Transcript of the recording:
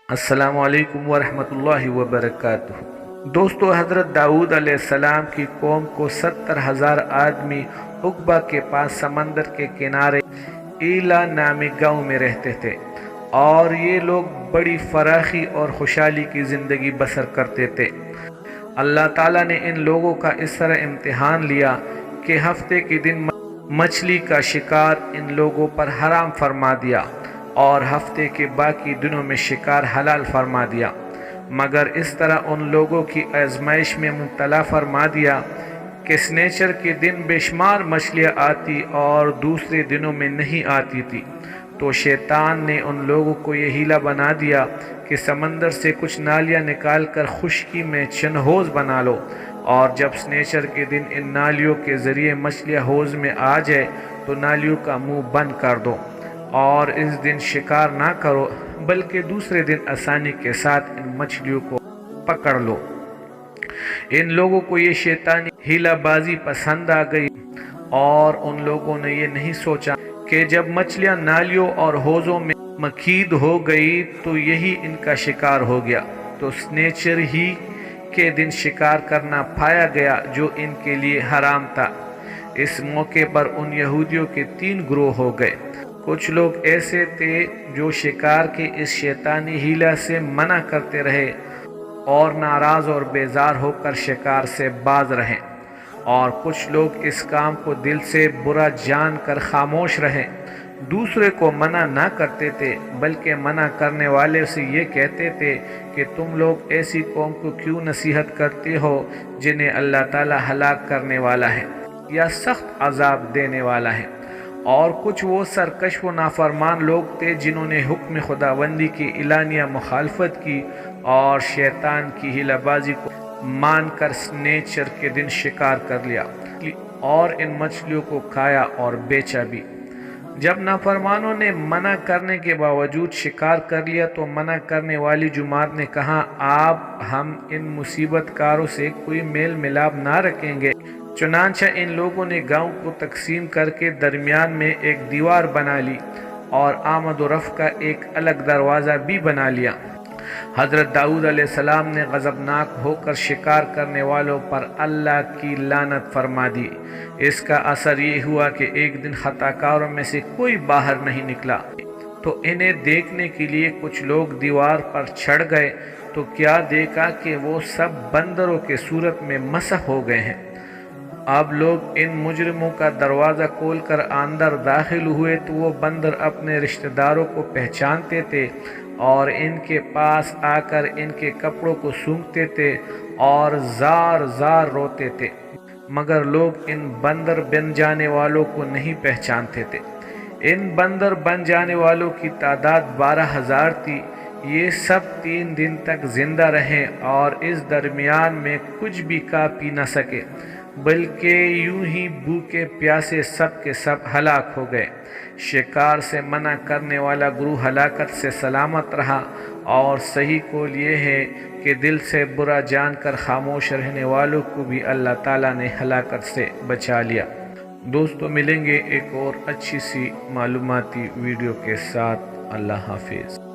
السلام علیکم ورحمۃ اللہ وبرکاتہ۔ دوستو، حضرت داؤد علیہ السلام کی قوم کو 70,000 آدمی عقبہ کے پاس سمندر کے کنارے ایلا نامی گاؤں میں رہتے تھے، اور یہ لوگ بڑی فراخی اور خوشحالی کی زندگی بسر کرتے تھے۔ اللہ تعالیٰ نے ان لوگوں کا اس طرح امتحان لیا کہ ہفتے کے دن مچھلی کا شکار ان لوگوں پر حرام فرما دیا اور ہفتے کے باقی دنوں میں شکار حلال فرما دیا، مگر اس طرح ان لوگوں کی آزمائش میں مبتلا فرما دیا کہ سنیچر کے دن بے شمار مچھلیاں آتی اور دوسرے دنوں میں نہیں آتی تھی۔ تو شیطان نے ان لوگوں کو یہ ہیلا بنا دیا کہ سمندر سے کچھ نالیاں نکال کر خشکی میں چند حوض بنا لو، اور جب سنیچر کے دن ان نالیوں کے ذریعے مچھلیاں حوض میں آ جائے تو نالیوں کا منہ بند کر دو، اور اس دن شکار نہ کرو بلکہ دوسرے دن آسانی کے ساتھ ان مچھلیوں کو پکڑ لو۔ ان لوگوں کو یہ شیطانی ہیلا بازی پسند آ گئی، اور ان لوگوں نے یہ نہیں سوچا کہ جب مچھلیاں نالیوں اور حوضوں میں مقید ہو گئی تو یہی ان کا شکار ہو گیا، تو سنیچر ہی کے دن شکار کرنا پایا گیا جو ان کے لیے حرام تھا۔ اس موقع پر ان یہودیوں کے 3 گروہ ہو گئے۔ کچھ لوگ ایسے تھے جو شکار کے اس شیطانی ہیلا سے منع کرتے رہے اور ناراض اور بیزار ہو کر شکار سے باز رہے، اور کچھ لوگ اس کام کو دل سے برا جان کر خاموش رہے۔ دوسرے کو منع نہ کرتے تھے بلکہ منع کرنے والے سے یہ کہتے تھے کہ تم لوگ ایسی قوم کو کیوں نصیحت کرتے ہو جنہیں اللہ تعالیٰ ہلاک کرنے والا ہے یا سخت عذاب دینے والا ہے۔ اور کچھ وہ سرکش و نافرمان لوگ تھے جنہوں نے حکم خداوندی کی اعلانیہ مخالفت کی اور شیطان کی ہیلا بازی کو مان کر سنیچر کے دن شکار کر لیا اور ان مچھلیوں کو کھایا اور بیچا بھی۔ جب نافرمانوں نے منع کرنے کے باوجود شکار کر لیا تو منع کرنے والی جماعت نے کہا، اب ہم ان مصیبت کاروں سے کوئی میل ملاپ نہ رکھیں گے۔ چنانچہ ان لوگوں نے گاؤں کو تقسیم کر کے درمیان میں ایک دیوار بنا لی اور آمد و رفع کا ایک الگ دروازہ بھی بنا لیا۔ حضرت داؤد علیہ السلام نے غضبناک ہو کر شکار کرنے والوں پر اللہ کی لعنت فرما دی۔ اس کا اثر یہ ہوا کہ ایک دن خطا کاروں میں سے کوئی باہر نہیں نکلا، تو انہیں دیکھنے کے لیے کچھ لوگ دیوار پر چڑھ گئے تو کیا دیکھا کہ وہ سب بندروں کے صورت میں مسخ ہو گئے ہیں۔ اب لوگ ان مجرموں کا دروازہ کھول کر اندر داخل ہوئے تو وہ بندر اپنے رشتہ داروں کو پہچانتے تھے اور ان کے پاس آ کر ان کے کپڑوں کو سونگھتے تھے اور زار زار روتے تھے، مگر لوگ ان بندر بن جانے والوں کو نہیں پہچانتے تھے۔ ان بندر بن جانے والوں کی تعداد 12,000 تھی۔ یہ سب 3 دن تک زندہ رہے اور اس درمیان میں کچھ بھی کھا پی نہ سکے، بلکہ یوں ہی بھوکے پیاسے سب کے سب ہلاک ہو گئے۔ شکار سے منع کرنے والا گروہ ہلاکت سے سلامت رہا، اور صحیح قول یہ ہے کہ دل سے برا جان کر خاموش رہنے والوں کو بھی اللہ تعالیٰ نے ہلاکت سے بچا لیا۔ دوستو، ملیں گے ایک اور اچھی سی معلوماتی ویڈیو کے ساتھ۔ اللہ حافظ۔